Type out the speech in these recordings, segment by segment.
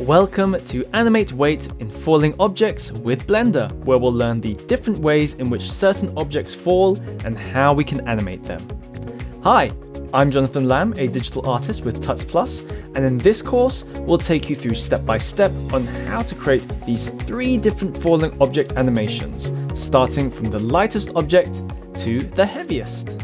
Welcome to Animate Weight in Falling Objects with Blender, where we'll learn the different ways in which certain objects fall and how we can animate them. Hi, I'm Jonathan Lamb, a digital artist with Tuts Plus, and in this course, we'll take you through step by step on how to create these 3 different falling object animations, starting from the lightest object to the heaviest.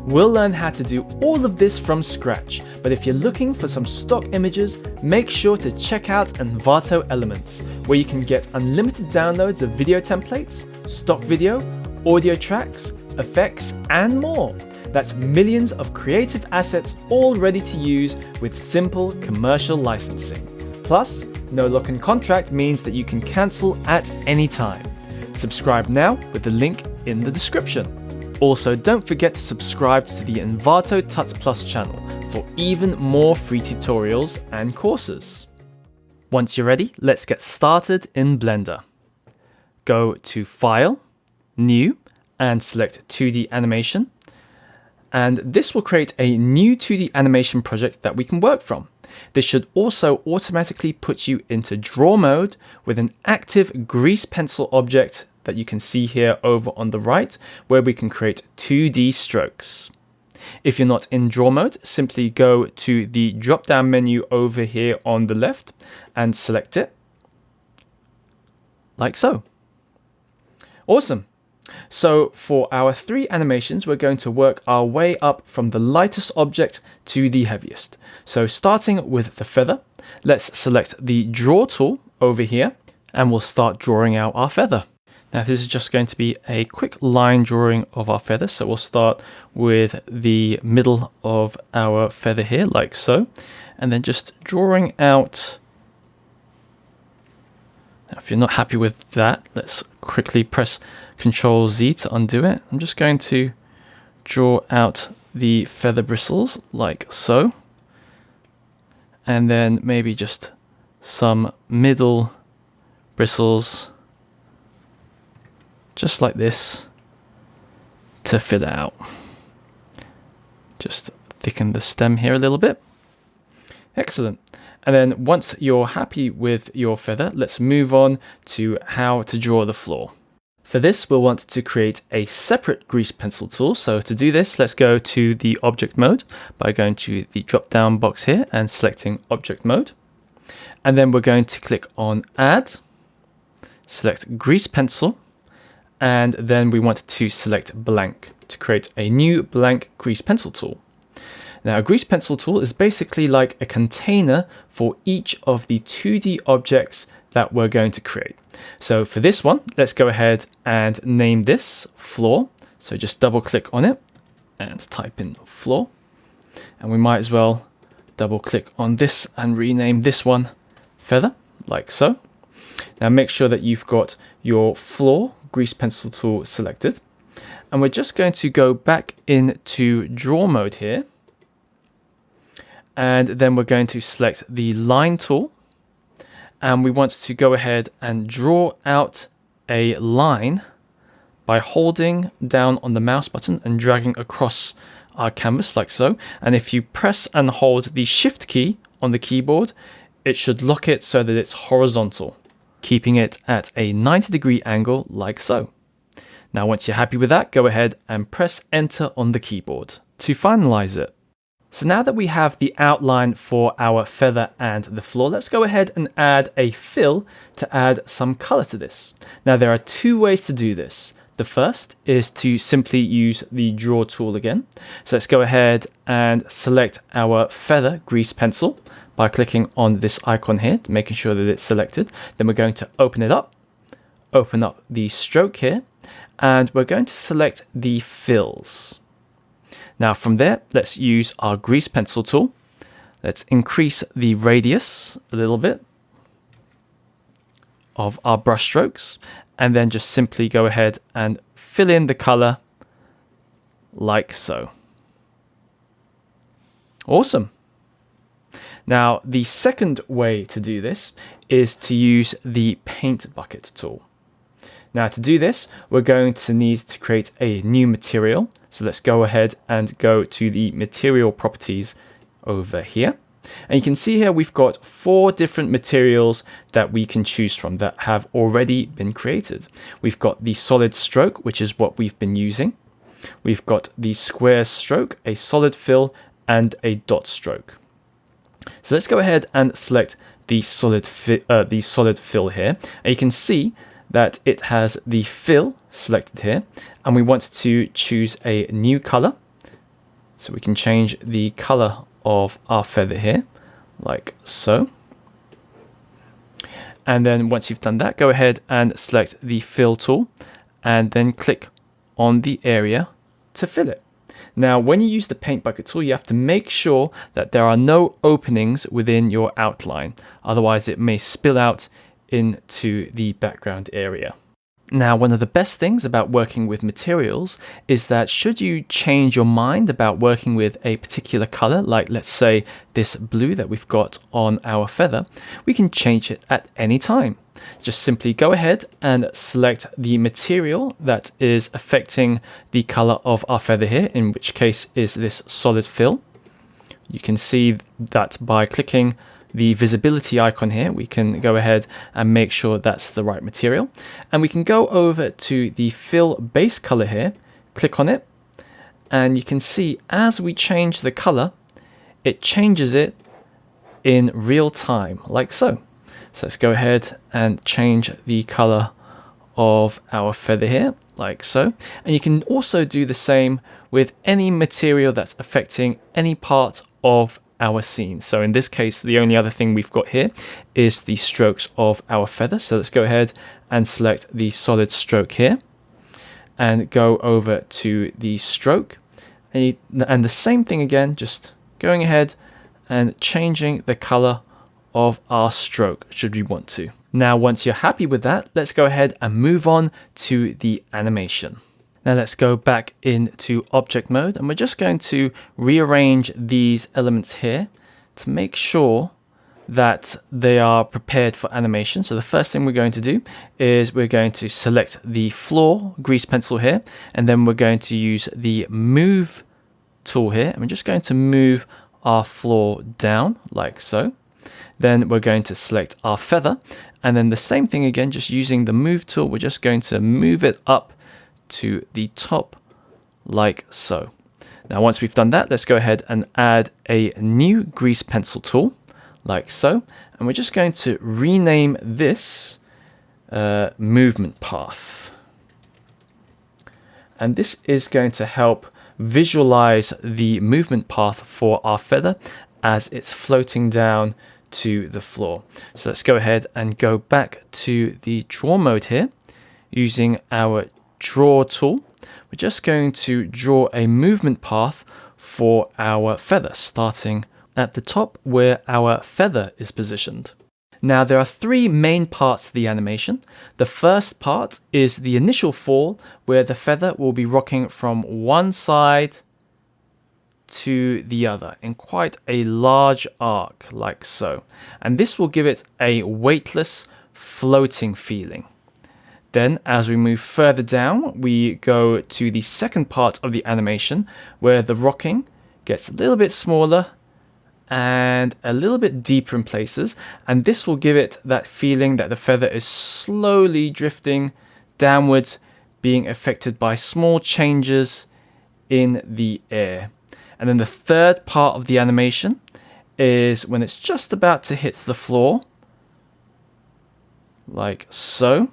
We'll learn how to do all of this from scratch, but if you're looking for some stock images, make sure to check out Envato Elements, where you can get unlimited downloads of video templates, stock video, audio tracks, effects, and more. That's millions of creative assets all ready to use with simple commercial licensing. Plus, no lock in contract means that you can cancel at any time. Subscribe now with the link in the description. Also, don't forget to subscribe to the Envato Tuts Plus channel for even more free tutorials and courses. Once you're ready, let's get started in Blender. Go to File, New, and select 2D Animation. And this will create a new 2D animation project that we can work from. This should also automatically put you into draw mode with an active grease pencil object that you can see here over on the right, where we can create 2D strokes. If you're not in draw mode, simply go to the drop down menu over here on the left and select it, like so. Awesome. So for our 3 animations, we're going to work our way up from the lightest object to the heaviest. So starting with the feather, let's select the draw tool over here and we'll start drawing out our feather. Now this is just going to be a quick line drawing of our feather. So we'll start with the middle of our feather here, like so, and then just drawing out. Now, if you're not happy with that, let's quickly press Ctrl Z to undo it. I'm just going to draw out the feather bristles like so, and then maybe just some middle bristles just like this to fill it out. Just thicken the stem here a little bit. Excellent. And then once you're happy with your feather, let's move on to how to draw the floor. For this, we'll want to create a separate grease pencil tool. So to do this, let's go to the object mode by going to the drop down box here and selecting object mode. And then we're going to click on add, select grease pencil, and then we want to select blank to create a new blank grease pencil tool. Now, a grease pencil tool is basically like a container for each of the 2D objects that we're going to create. So for this one, let's go ahead and name this floor. So just double click on it and type in floor. And we might as well double click on this and rename this one feather, like so. Now make sure that you've got your floor grease pencil tool selected. And we're just going to go back into draw mode here. And then we're going to select the line tool. And we want to go ahead and draw out a line by holding down on the mouse button and dragging across our canvas like so. And if you press and hold the Shift key on the keyboard, it should lock it so that it's horizontal, keeping it at a 90-degree angle like so. Now, once you're happy with that, go ahead and press Enter on the keyboard to finalize it. So now that we have the outline for our feather and the floor, let's go ahead and add a fill to add some color to this. Now, there are 2 ways to do this. The first is to simply use the draw tool again. So let's go ahead and select our feather grease pencil by clicking on this icon here, making sure that it's selected. Then we're going to open it up, open up the stroke here, and we're going to select the fills. Now from there, let's use our grease pencil tool. Let's increase the radius a little bit of our brush strokes, and then just simply go ahead and fill in the color like so. Awesome. Now, the second way to do this is to use the paint bucket tool. Now to do this, we're going to need to create a new material. So let's go ahead and go to the material properties over here. And you can see here we've got 4 different materials that we can choose from that have already been created. We've got the solid stroke, which is what we've been using. We've got the square stroke, a solid fill, and a dot stroke. So let's go ahead and select the solid fill here. And you can see that it has the fill selected here, and we want to choose a new color. So we can change the color of our feather here, like so. And then once you've done that, go ahead and select the fill tool and then click on the area to fill it. Now, when you use the paint bucket tool, you have to make sure that there are no openings within your outline. Otherwise, it may spill out into the background area. Now, one of the best things about working with materials is that should you change your mind about working with a particular color, like let's say this blue that we've got on our feather, we can change it at any time. Just simply go ahead and select the material that is affecting the color of our feather here, in which case is this solid fill. You can see that by clicking the visibility icon here, we can go ahead and make sure that's the right material. And we can go over to the fill base color here, click on it, and you can see as we change the color, it changes it in real time, like so. So let's go ahead and change the color of our feather here, like so. And you can also do the same with any material that's affecting any part of our scene. So in this case, the only other thing we've got here is the strokes of our feather. So let's go ahead and select the solid stroke here and go over to the stroke. And the same thing again, just going ahead and changing the color of our stroke should we want to. Now, once you're happy with that, let's go ahead and move on to the animation. Now let's go back into object mode, and we're just going to rearrange these elements here to make sure that they are prepared for animation. So the first thing we're going to do is we're going to select the floor grease pencil here, and then we're going to use the move tool here, and we're just going to move our floor down like so. Then we're going to select our feather, and then the same thing again, just using the move tool, we're just going to move it up to the top like so. Now once we've done that, let's go ahead and add a new grease pencil tool like so, and we're just going to rename this movement path, and this is going to help visualize the movement path for our feather as it's floating down to the floor. So let's go ahead and go back to the draw mode here using our draw tool. We're just going to draw a movement path for our feather, starting at the top where our feather is positioned. Now there are 3 main parts to the animation. The first part is the initial fall, where the feather will be rocking from one side to the other in quite a large arc like so, and this will give it a weightless floating feeling. Then as we move further down, we go to the second part of the animation where the rocking gets a little bit smaller and a little bit deeper in places, and this will give it that feeling that the feather is slowly drifting downwards, being affected by small changes in the air. And then the third part of the animation is when it's just about to hit the floor, like so.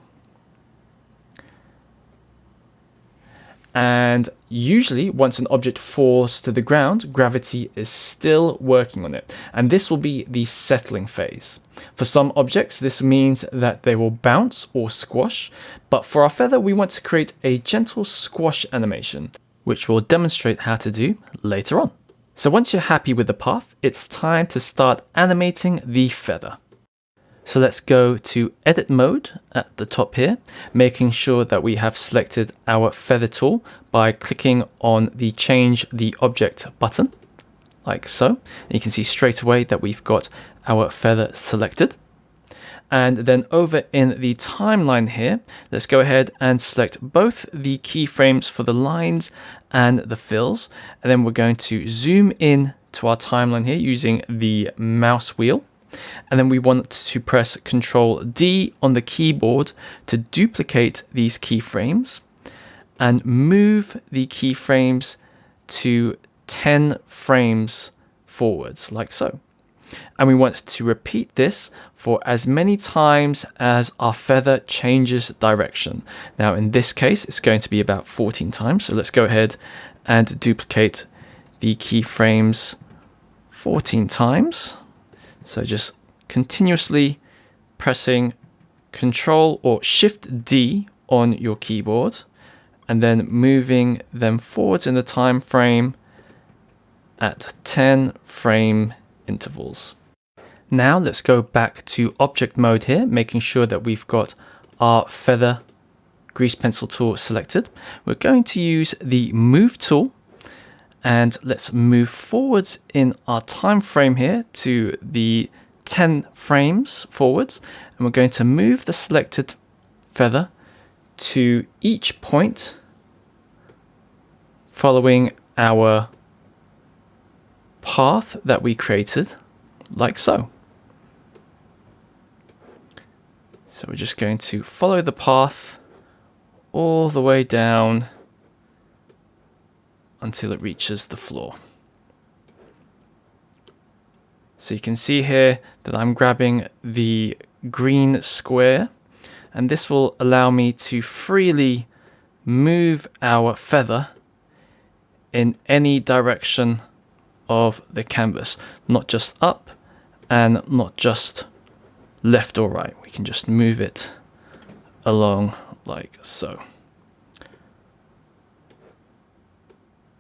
And usually once an object falls to the ground, gravity is still working on it, and this will be the settling phase. For some objects, this means that they will bounce or squash, but for our feather, we want to create a gentle squash animation, which we'll demonstrate how to do later on. So once you're happy with the path, it's time to start animating the feather. So let's go to edit mode at the top here, making sure that we have selected our feather tool by clicking on the change the object button, like so. And you can see straight away that we've got our feather selected. And then over in the timeline here, let's go ahead and select both the keyframes for the lines and the fills. And then we're going to zoom in to our timeline here using the mouse wheel. And then we want to press Control D on the keyboard to duplicate these keyframes and move the keyframes to 10 frames forwards, like so. And we want to repeat this for as many times as our feather changes direction. Now, in this case, it's going to be about 14 times. So let's go ahead and duplicate the keyframes 14 times. So just continuously pressing Control or Shift D on your keyboard and then moving them forwards in the time frame at 10 frame intervals. Now let's go back to object mode here, making sure that we've got our feather grease pencil tool selected. We're going to use the move tool and let's move forwards in our time frame here to the 10 frames forwards, and we're going to move the selected feather to each point following our path that we created, like so. So we're just going to follow the path all the way down until it reaches the floor. So you can see here that I'm grabbing the green square, and this will allow me to freely move our feather in any direction of the canvas, not just up and not just left or right. We can just move it along like so.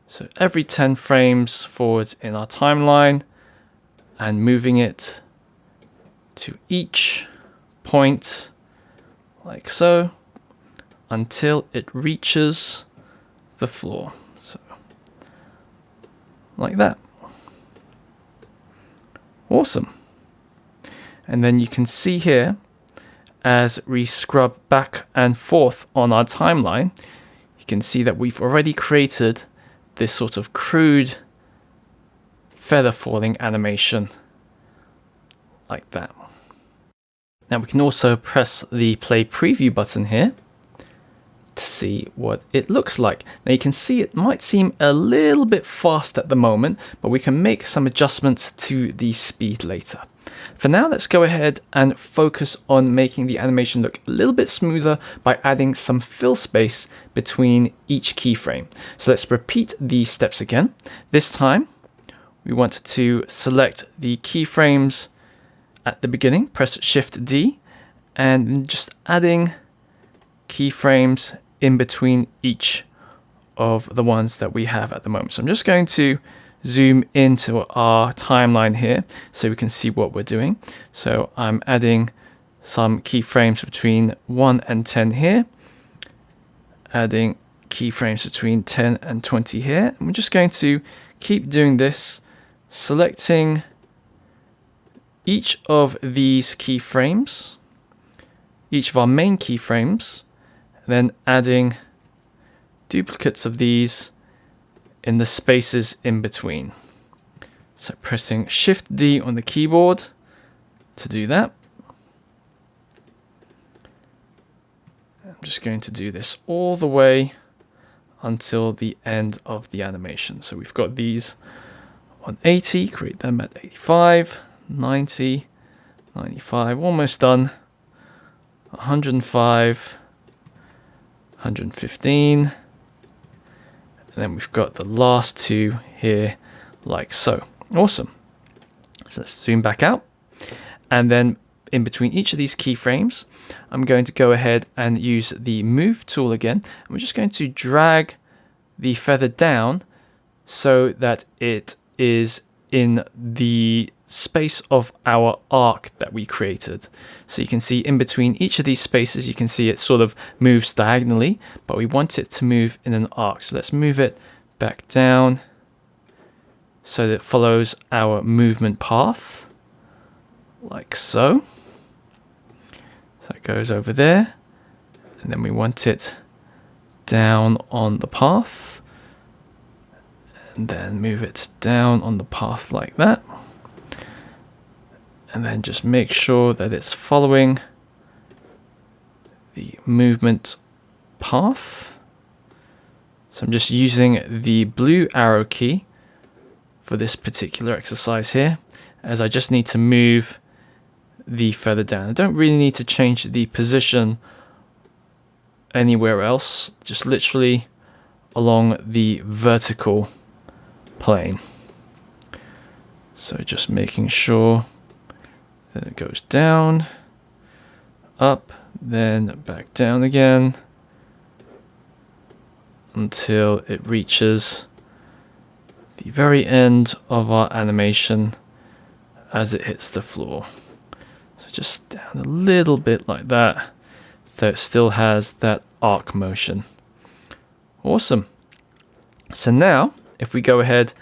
So every 10 frames forward in our timeline and moving it to each point like so until it reaches the floor. So like that. Awesome. And then you can see here, as we scrub back and forth on our timeline, you can see that we've already created this sort of crude feather falling animation like that. Now we can also press the play preview button here to see what it looks like. Now you can see it might seem a little bit fast at the moment, but we can make some adjustments to the speed later. For now, let's go ahead and focus on making the animation look a little bit smoother by adding some fill space between each keyframe. So let's repeat these steps again. This time, we want to select the keyframes at the beginning, press Shift D, and just adding keyframes in between each of the ones that we have at the moment. So I'm just going to zoom into our timeline here so we can see what we're doing. So I'm adding some keyframes between 1 and 10 here, adding keyframes between 10 and 20 here. And we're just going to keep doing this, selecting each of these keyframes, each of our main keyframes, then adding duplicates of these in the spaces in between. So pressing Shift D on the keyboard to do that. I'm just going to do this all the way until the end of the animation. So we've got these on 80, create them at 85, 90, 95, almost done, 105, 115, and then we've got the last two here like so. Awesome. So let's zoom back out, and then in between each of these keyframes I'm going to go ahead and use the move tool again, and we're just going to drag the feather down so that it is in the space of our arc that we created. So you can see in between each of these spaces, you can see it sort of moves diagonally, but we want it to move in an arc. So let's move it back down so that it follows our movement path, like so. So it goes over there, and then we want it down on the path, and then move it down on the path like that. And then just make sure that it's following the movement path. So I'm just using the blue arrow key for this particular exercise here, as I just need to move the feather down. I don't really need to change the position anywhere else, just literally along the vertical plane. So just making sure that it goes down, up, then back down again until it reaches the very end of our animation as it hits the floor. So just down a little bit like that, so it still has that arc motion. Awesome. So now, if we go ahead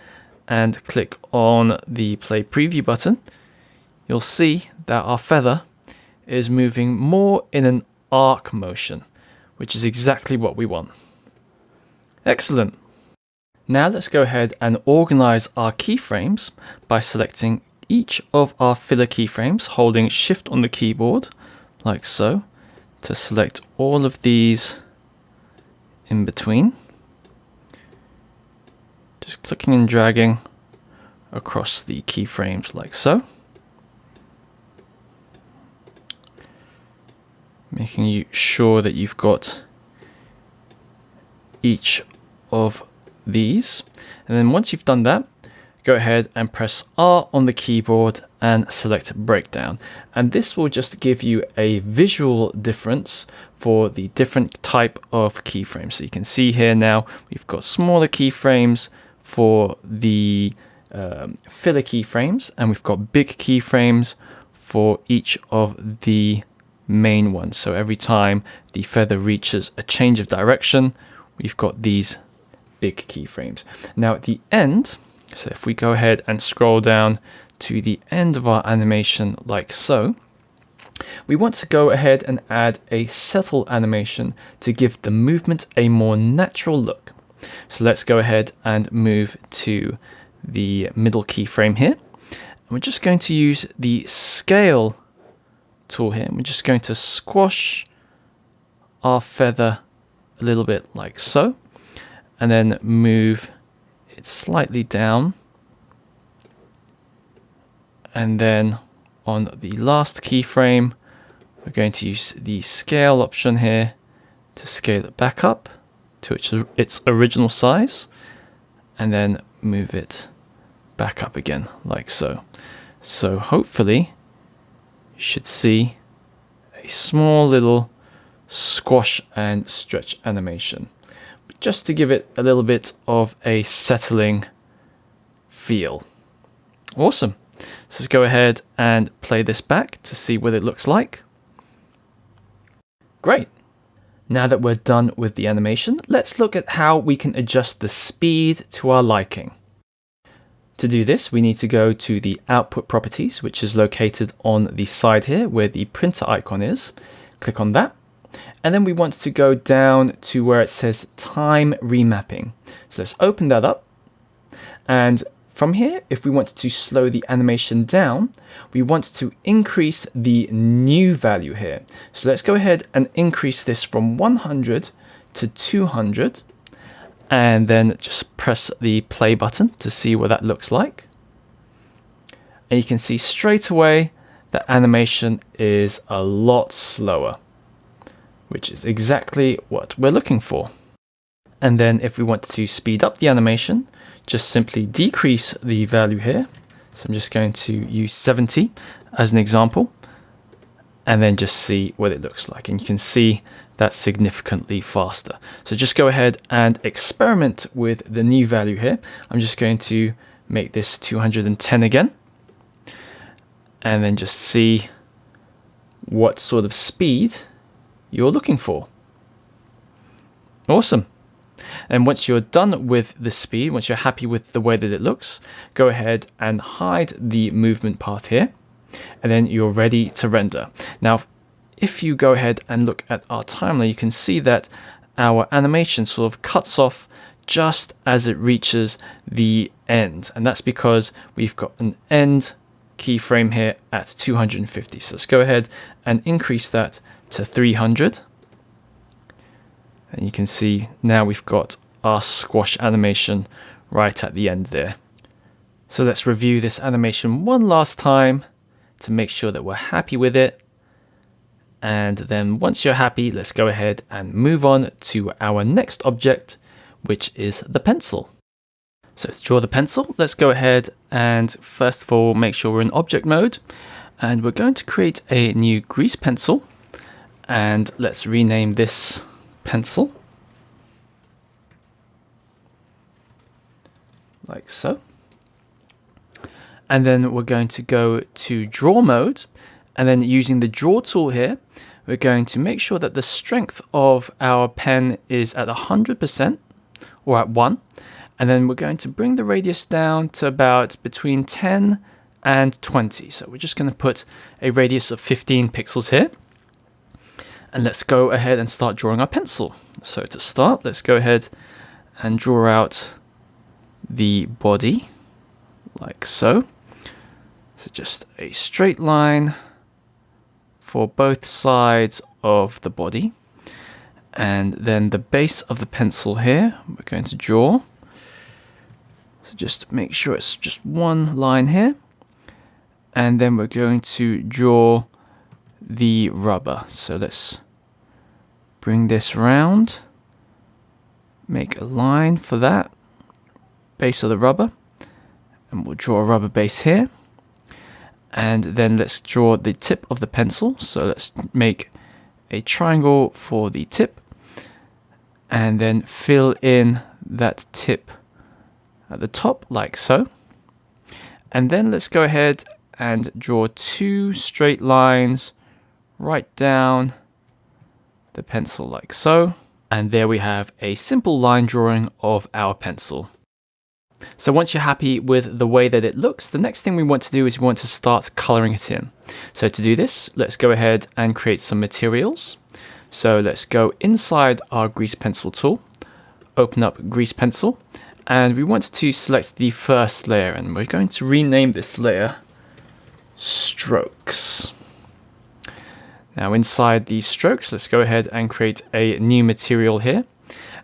and click on the play preview button, you'll see that our feather is moving more in an arc motion, which is exactly what we want. Excellent. Now let's go ahead and organize our keyframes by selecting each of our filler keyframes, holding Shift on the keyboard, like so, to select all of these in between. Just clicking and dragging across the keyframes like so. Making sure that you've got each of these. And then once you've done that, go ahead and press R on the keyboard and select breakdown. And this will just give you a visual difference for the different type of keyframes. So you can see here now, we've got smaller keyframes for the filler keyframes, and we've got big keyframes for each of the main ones. So every time the feather reaches a change of direction, we've got these big keyframes. Now at the end, so if we go ahead and scroll down to the end of our animation like so, we want to go ahead and add a settle animation to give the movement a more natural look. So let's go ahead and move to the middle keyframe here. And we're just going to use the scale tool here. And we're just going to squash our feather a little bit like so, and then move it slightly down. And then on the last keyframe, we're going to use the scale option here to scale it back up to its original size, and then move it back up again like so. So hopefully you should see a small little squash and stretch animation, just to give it a little bit of a settling feel. Awesome. So let's go ahead and play this back to see what it looks like. Great. Now that we're done with the animation, let's look at how we can adjust the speed to our liking. To do this, we need to go to the output properties, which is located on the side here where the printer icon is. Click on that. And then we want to go down to where it says time remapping. So let's open that up. And from here, if we want to slow the animation down, we want to increase the new value here. So let's go ahead and increase this from 100 to 200. And then just press the play button to see what that looks like. And you can see straight away that animation is a lot slower, which is exactly what we're looking for. And then if we want to speed up the animation, just simply decrease the value here. So I'm just going to use 70 as an example, and then just see what it looks like. And you can see that's significantly faster. So just go ahead and experiment with the new value here. I'm just going to make this 210 again, and then just see what sort of speed you're looking for. Awesome. And once you're done with the speed, once you're happy with the way that it looks, go ahead and hide the movement path here, and then you're ready to render. Now, if you go ahead and look at our timeline, you can see that our animation sort of cuts off just as it reaches the end. And that's because we've got an end keyframe here at 250. So let's go ahead and increase that to 300. And you can see now we've got our squash animation right at the end there. So let's review this animation one last time to make sure that we're happy with it. And then once you're happy, let's go ahead and move on to our next object, which is the pencil. So to draw the pencil, let's go ahead and first of all make sure we're in object mode, and we're going to create a new grease pencil, and let's rename this pencil like so. And then we're going to go to draw mode, and then using the draw tool here, we're going to make sure that the strength of our pen is at 100% or at 1. And then we're going to bring the radius down to about between 10 and 20. So we're just going to put a radius of 15 pixels here. And let's go ahead and start drawing our pencil. So to start, let's go ahead and draw out the body like so. So just a straight line for both sides of the body. And then the base of the pencil here, we're going to draw. So just make sure it's just one line here. And then we're going to draw the rubber. So let's bring this round, make a line for that base of the rubber, and we'll draw a rubber base here. And then let's draw the tip of the pencil. So let's make a triangle for the tip, and then fill in that tip at the top like so. And then let's go ahead and draw two straight lines right down the pencil like so. And there we have a simple line drawing of our pencil. So once you're happy with the way that it looks, the next thing we want to do is we want to start coloring it in. So to do this, let's go ahead and create some materials. So let's go inside our grease pencil tool, open up grease pencil, and we want to select the first layer, and we're going to rename this layer strokes. Now inside these strokes, let's go ahead and create a new material here.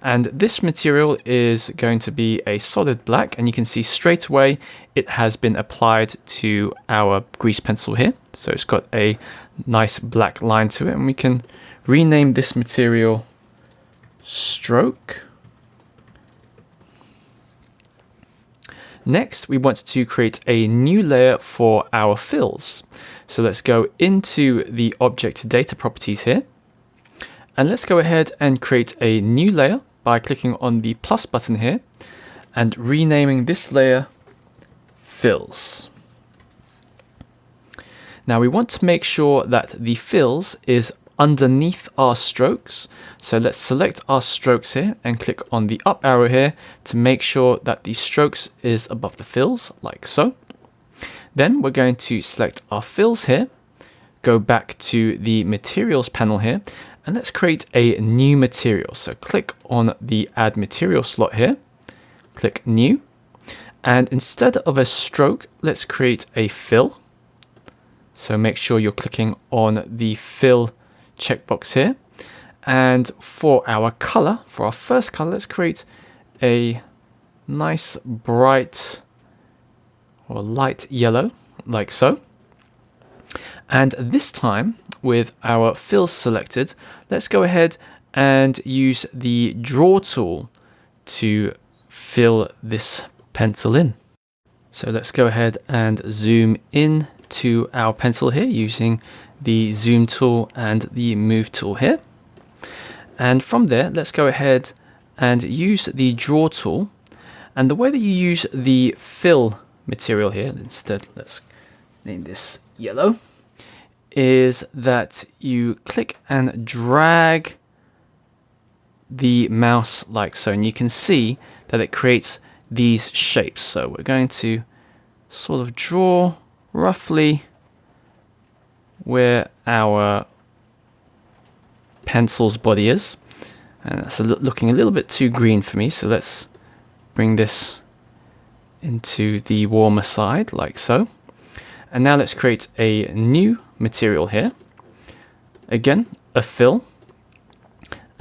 And this material is going to be a solid black, and you can see straight away it has been applied to our grease pencil here. So it's got a nice black line to it, and we can rename this material stroke. Next, we want to create a new layer for our fills. So let's go into the object data properties here. And let's go ahead and create a new layer by clicking on the plus button here and renaming this layer fills. Now we want to make sure that the fills is underneath our strokes. So let's select our strokes here and click on the up arrow here to make sure that the strokes is above the fills like so. Then we're going to select our fills here, go back to the materials panel here, and let's create a new material. So click on the add material slot here, click new, and instead of a stroke, let's create a fill. So make sure you're clicking on the fill checkbox here. And for our color, for our first color, let's create a nice bright or light yellow like so. And this time, with our fills selected, let's go ahead and use the draw tool to fill this pencil in. So let's go ahead and zoom in to our pencil here using the zoom tool and the move tool here. And from there, let's go ahead and use the draw tool. And the way that you use the fill material here, instead, let's name this yellow, is that you click and drag the mouse like so, and you can see that it creates these shapes. So we're going to sort of draw roughly where our pencil's body is, and that's looking a little bit too green for me, so let's bring this into the warmer side like so. And now let's create a new material here. Again, a fill.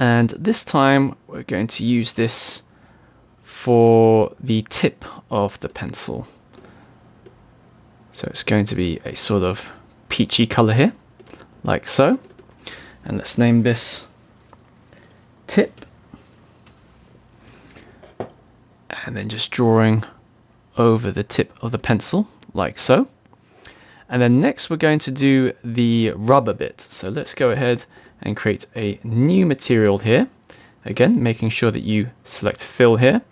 And this time we're going to use this for the tip of the pencil. So it's going to be a sort of peachy color here, like so. And let's name this tip. And then just drawing over the tip of the pencil, like so. And then next we're going to do the rubber bit. So let's go ahead and create a new material here. Again, making sure that you select fill here.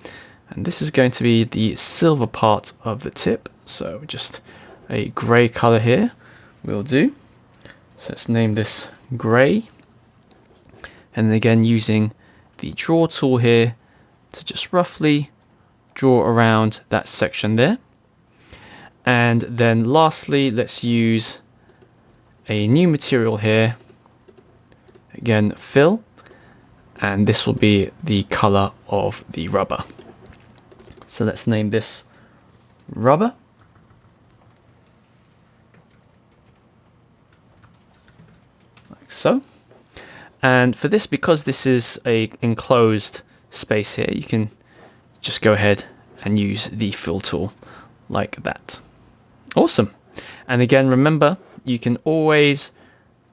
And this is going to be the silver part of the tip. So just a gray color here will do. So let's name this gray. And then again, using the draw tool here to just roughly draw around that section there. And then lastly, let's use a new material here. Again, fill. And this will be the color of the rubber. So let's name this rubber. Like so. And for this, because this is a enclosed space here, you can just go ahead and use the fill tool like that. Awesome. And again, remember, you can always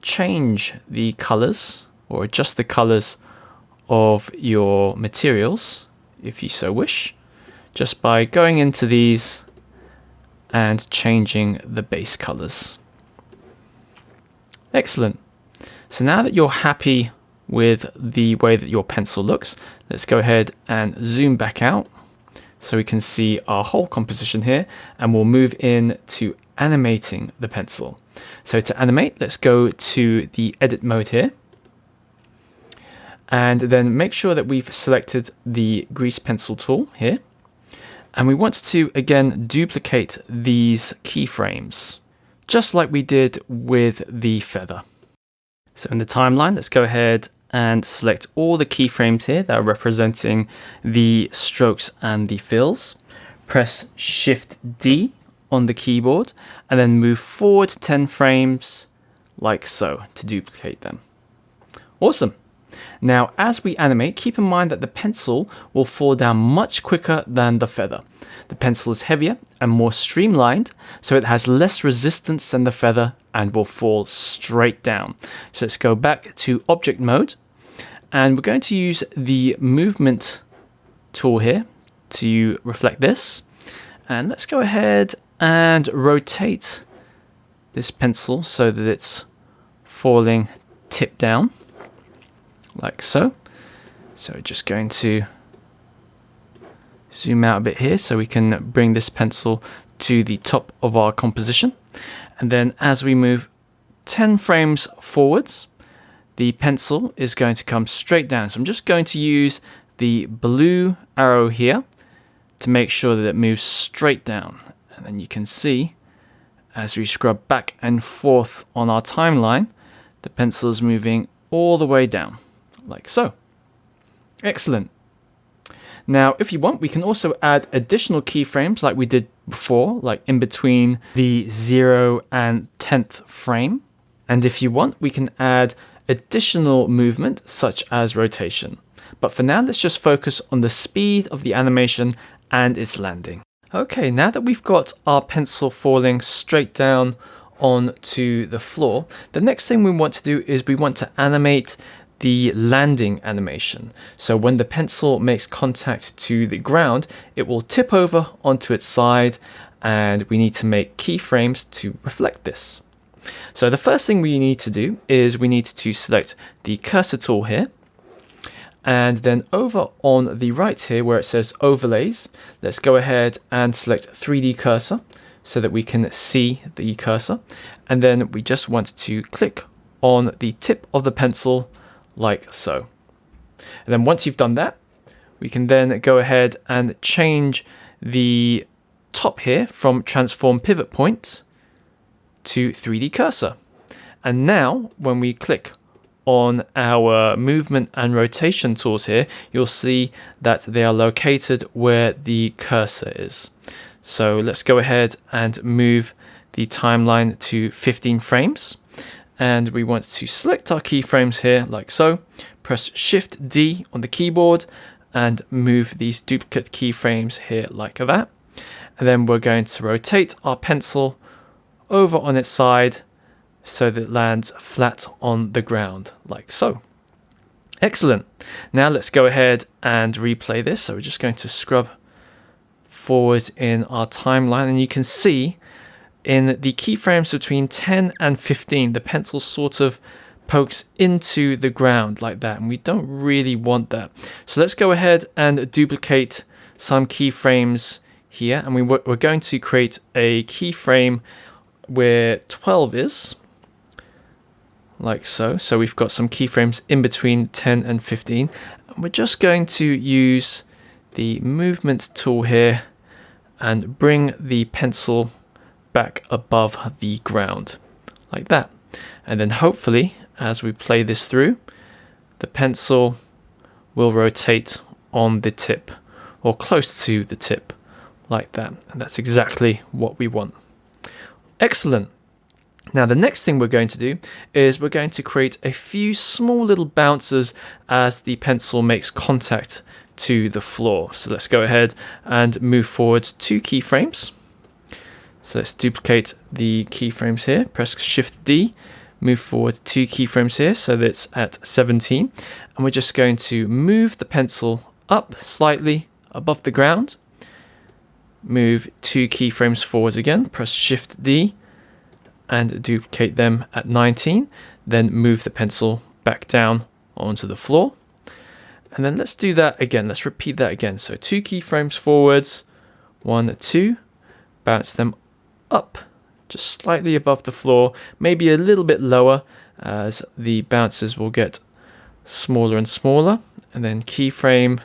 change the colors or adjust the colors of your materials if you so wish, just by going into these and changing the base colors. Excellent. So now that you're happy with the way that your pencil looks, let's go ahead and zoom back out so we can see our whole composition here, and we'll move in to animating the pencil. So to animate, let's go to the edit mode here, and then make sure that we've selected the grease pencil tool here, and we want to again duplicate these keyframes just like we did with the feather. So in the timeline, let's go ahead and select all the keyframes here that are representing the strokes and the fills. Press Shift D on the keyboard and then move forward 10 frames like so to duplicate them. Awesome. Now, as we animate, keep in mind that the pencil will fall down much quicker than the feather. The pencil is heavier and more streamlined, so it has less resistance than the feather and will fall straight down. So let's go back to object mode, and we're going to use the movement tool here to reflect this. And let's go ahead and rotate this pencil so that it's falling tip down, like so. So just going to zoom out a bit here so we can bring this pencil to the top of our composition. And then as we move 10 frames forwards, the pencil is going to come straight down. So I'm just going to use the blue arrow here to make sure that it moves straight down. And then you can see as we scrub back and forth on our timeline, the pencil is moving all the way down, like so. Excellent. Now, if you want, we can also add additional keyframes like we did before, like in between the 0 and 10th frame. And if you want, we can add additional movement such as rotation. But for now, let's just focus on the speed of the animation and its landing. Okay, now that we've got our pencil falling straight down onto the floor, the next thing we want to do is we want to animate the landing animation. So when the pencil makes contact to the ground, it will tip over onto its side, and we need to make keyframes to reflect this. So the first thing we need to do is we need to select the cursor tool here, and then over on the right here where it says overlays, let's go ahead and select 3D cursor so that we can see the cursor, and then we just want to click on the tip of the pencil like so. And then once you've done that, we can then go ahead and change the top here from transform pivot point to 3D cursor. And now when we click on our movement and rotation tools here, you'll see that they are located where the cursor is. So let's go ahead and move the timeline to 15 frames. And we want to select our keyframes here like so. Press Shift D on the keyboard and move these duplicate keyframes here like that. And then we're going to rotate our pencil over on its side so that it lands flat on the ground like so. Excellent. Now let's go ahead and replay this. So we're just going to scrub forward in our timeline, and you can see in the keyframes between 10 and 15, the pencil sort of pokes into the ground like that, and we don't really want that. So let's go ahead and duplicate some keyframes here, and we're going to create a keyframe where 12 is, like so. So we've got some keyframes in between 10 and 15, and we're just going to use the movement tool here and bring the pencil back above the ground like that. And then hopefully, as we play this through, the pencil will rotate on the tip or close to the tip like that. And that's exactly what we want. Excellent. Now the next thing we're going to do is we're going to create a few small little bounces as the pencil makes contact to the floor. So let's go ahead and move forward 2 keyframes. So let's duplicate the keyframes here, press Shift D, move forward 2 keyframes here so that it's at 17. And we're just going to move the pencil up slightly above the ground, move 2 keyframes forwards again, press Shift D and duplicate them at 19, then move the pencil back down onto the floor. And then let's do that again, let's repeat that again. So 2 keyframes forwards, 1, 2, bounce them up just slightly above the floor, maybe a little bit lower as the bounces will get smaller and smaller. And then keyframe,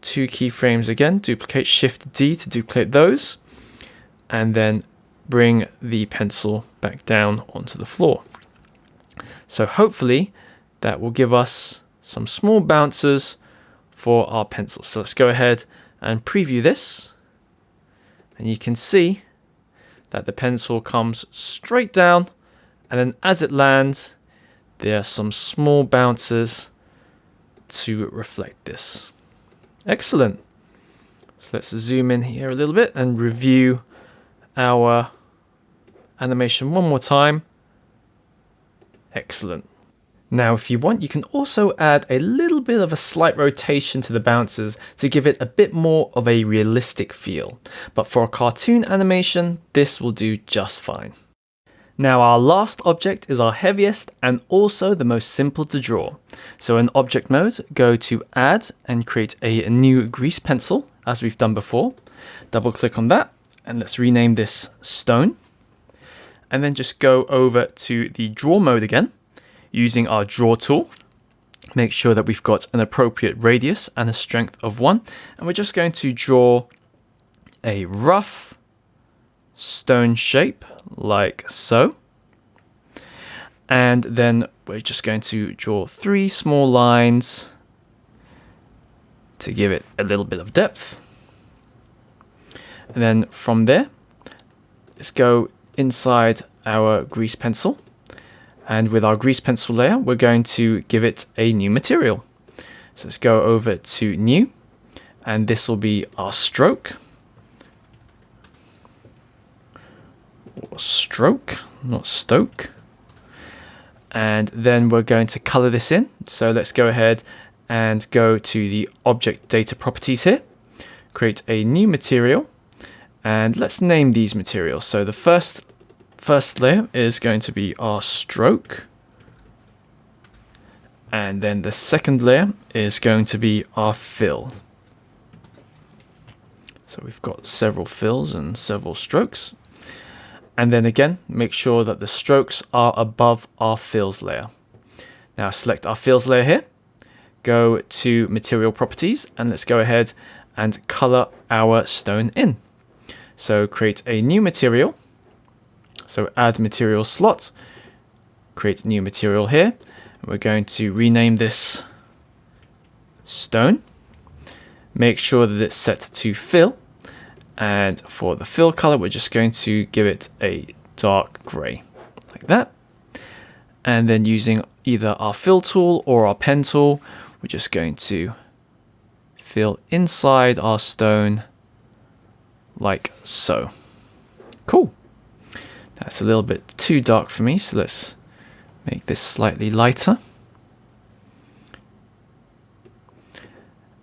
2 keyframes again, duplicate, Shift D to duplicate those, and then bring the pencil back down onto the floor. So hopefully that will give us some small bounces for our pencil. So let's go ahead and preview this, and you can see that the pencil comes straight down, and then as it lands, there are some small bounces to reflect this. Excellent. So let's zoom in here a little bit and review our animation one more time. Excellent. Now, if you want, you can also add a little bit of a slight rotation to the bounces to give it a bit more of a realistic feel. But for a cartoon animation, this will do just fine. Now, our last object is our heaviest and also the most simple to draw. So in object mode, go to Add and create a new grease pencil, as we've done before. Double click on that, and let's rename this Stone. And then just go over to the Draw mode again, using our Draw tool. Make sure that we've got an appropriate radius and a strength of 1. And we're just going to draw a rough stone shape like so. And then we're just going to draw 3 small lines to give it a little bit of depth. And then from there, let's go inside our grease pencil. And with our grease pencil layer, we're going to give it a new material. So let's go over to New, and this will be our stroke. Or stroke, not stoke. And then we're going to color this in. So let's go ahead and go to the object data properties here, create a new material, and let's name these materials. So the first layer is going to be our stroke, and then the second layer is going to be our fill. So we've got several fills and several strokes, and then again make sure that the strokes are above our fills layer. Now select our fills layer here, go to material properties, and let's go ahead and color our stone in. So create a new material. So add material slot, create new material here, We're going to rename this stone. Make sure that it's set to fill. And for the fill color, we're just going to give it a dark gray, like that. And then using either our fill tool or our pen tool, we're just going to fill inside our stone like so. Cool. That's a little bit too dark for me, so let's make this slightly lighter.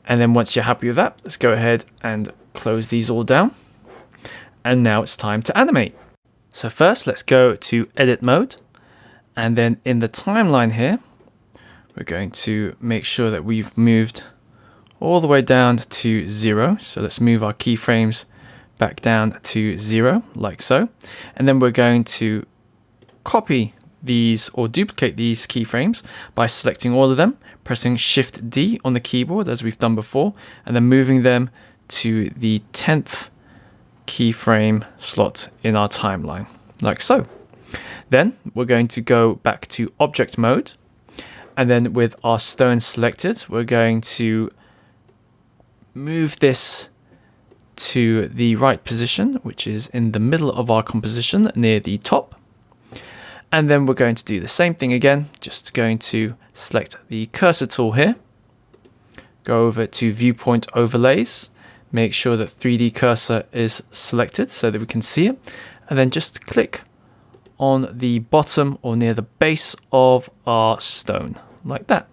And then once you're happy with that, let's go ahead and close these all down. And now it's time to animate. So first, let's go to edit mode. And then in the timeline here, we're going to make sure that we've moved all the way down to 0. So let's move our keyframes back down to 0, like so. And then we're going to copy these or duplicate these keyframes by selecting all of them, pressing Shift D on the keyboard as we've done before, and then moving them to the 10th keyframe slot in our timeline, like so. Then we're going to go back to object mode, and then with our stone selected, we're going to move this to the right position, which is in the middle of our composition near the top. And then we're going to do the same thing again, just going to select the cursor tool here, go over to viewpoint overlays, make sure that 3D cursor is selected so that we can see it, and then just click on the bottom or near the base of our stone, like that.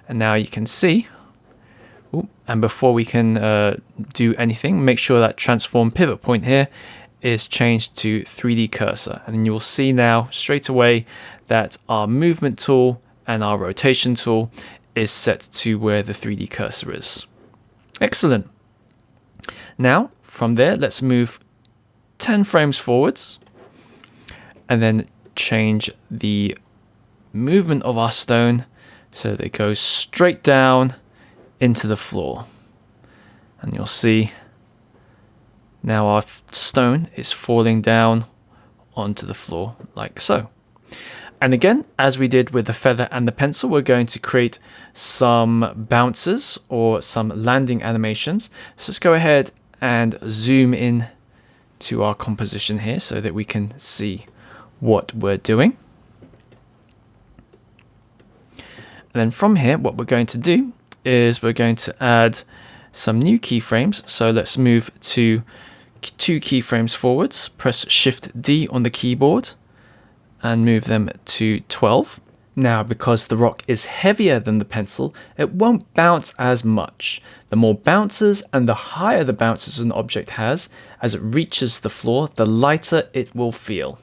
And now you can see, and before we can do anything, make sure that transform pivot point here is changed to 3D cursor, and you will see now straight away that our movement tool and our rotation tool is set to where the 3D cursor is. Excellent. Now from there, let's move 10 frames forwards and then change the movement of our stone so that it goes straight down into the floor. And you'll see now our stone is falling down onto the floor like so. And again, as we did with the feather and the pencil, we're going to create some bounces or some landing animations. So let's go ahead and zoom in to our composition here so that we can see what we're doing. And then from here, what we're going to do is we're going to add some new keyframes. So let's move to 2 keyframes forwards, press Shift D on the keyboard and move them to 12. Now, because the rock is heavier than the pencil, it won't bounce as much. The more bounces and the higher the bounces an object has as it reaches the floor, the lighter it will feel.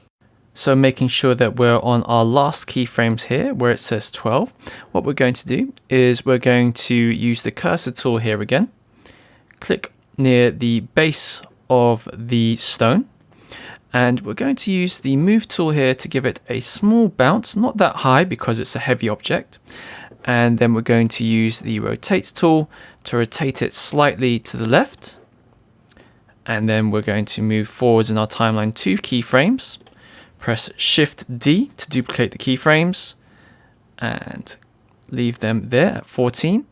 So making sure that we're on our last keyframes here where it says 12, what we're going to do is we're going to use the cursor tool here again, click near the base of the stone, and we're going to use the move tool here to give it a small bounce, not that high because it's a heavy object. And then we're going to use the rotate tool to rotate it slightly to the left. And then we're going to move forwards in our timeline 2 keyframes, press Shift D to duplicate the keyframes and leave them there at 14.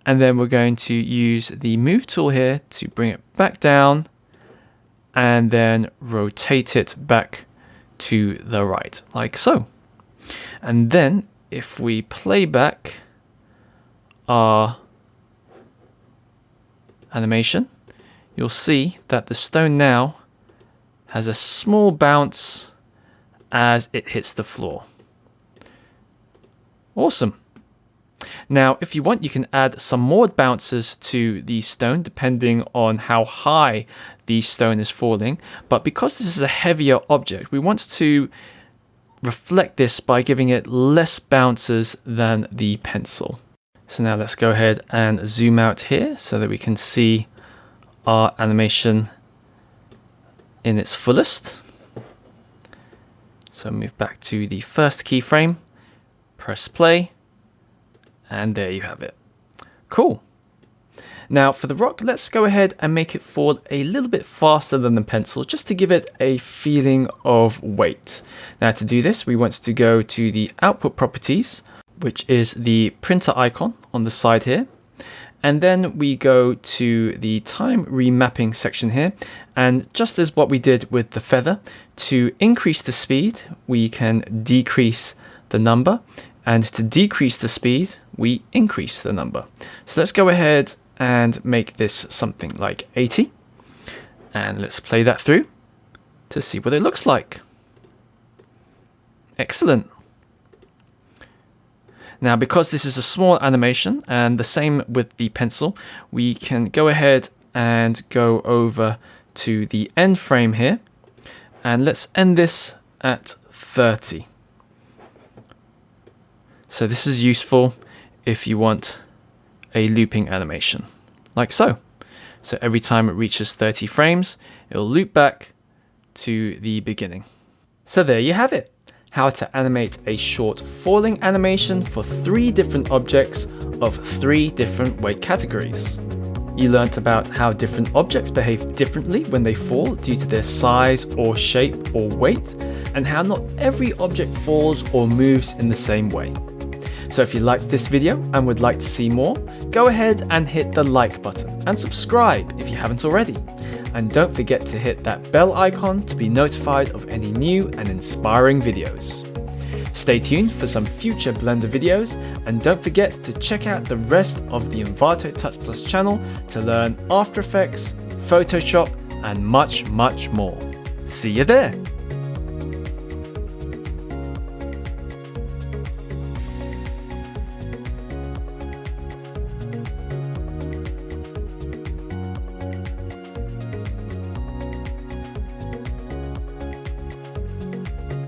And then we're going to use the move tool here to bring it back down and then rotate it back to the right, like so. And then if we play back our animation, you'll see that the stone now has a small bounce as it hits the floor. Awesome. Now, if you want, you can add some more bounces to the stone depending on how high the stone is falling. But because this is a heavier object, we want to reflect this by giving it less bounces than the pencil. So now let's go ahead and zoom out here so that we can see our animation in its fullest. So move back to the first keyframe, press play, and there you have it. Cool. Now for the rock, let's go ahead and make it fall a little bit faster than the pencil, just to give it a feeling of weight. Now to do this, we want to go to the output properties, which is the printer icon on the side here. And then we go to the time remapping section here. And just as what we did with the feather, to increase the speed, we can decrease the number. And to decrease the speed, we increase the number. So let's go ahead and make this something like 80. And let's play that through to see what it looks like. Excellent. Now, because this is a small animation and the same with the pencil, we can go ahead and go over to the end frame here. And let's end this at 30. So this is useful if you want a looping animation, like so. So every time it reaches 30 frames, it'll loop back to the beginning. So there you have it. How to animate a short falling animation for 3 different objects of 3 different weight categories. You learnt about how different objects behave differently when they fall due to their size or shape or weight, and how not every object falls or moves in the same way. So if you liked this video and would like to see more, go ahead and hit the like button and subscribe if you haven't already. And don't forget to hit that bell icon to be notified of any new and inspiring videos. Stay tuned for some future Blender videos, and don't forget to check out the rest of the Envato Tuts Plus channel to learn After Effects, Photoshop, and much more. See you there!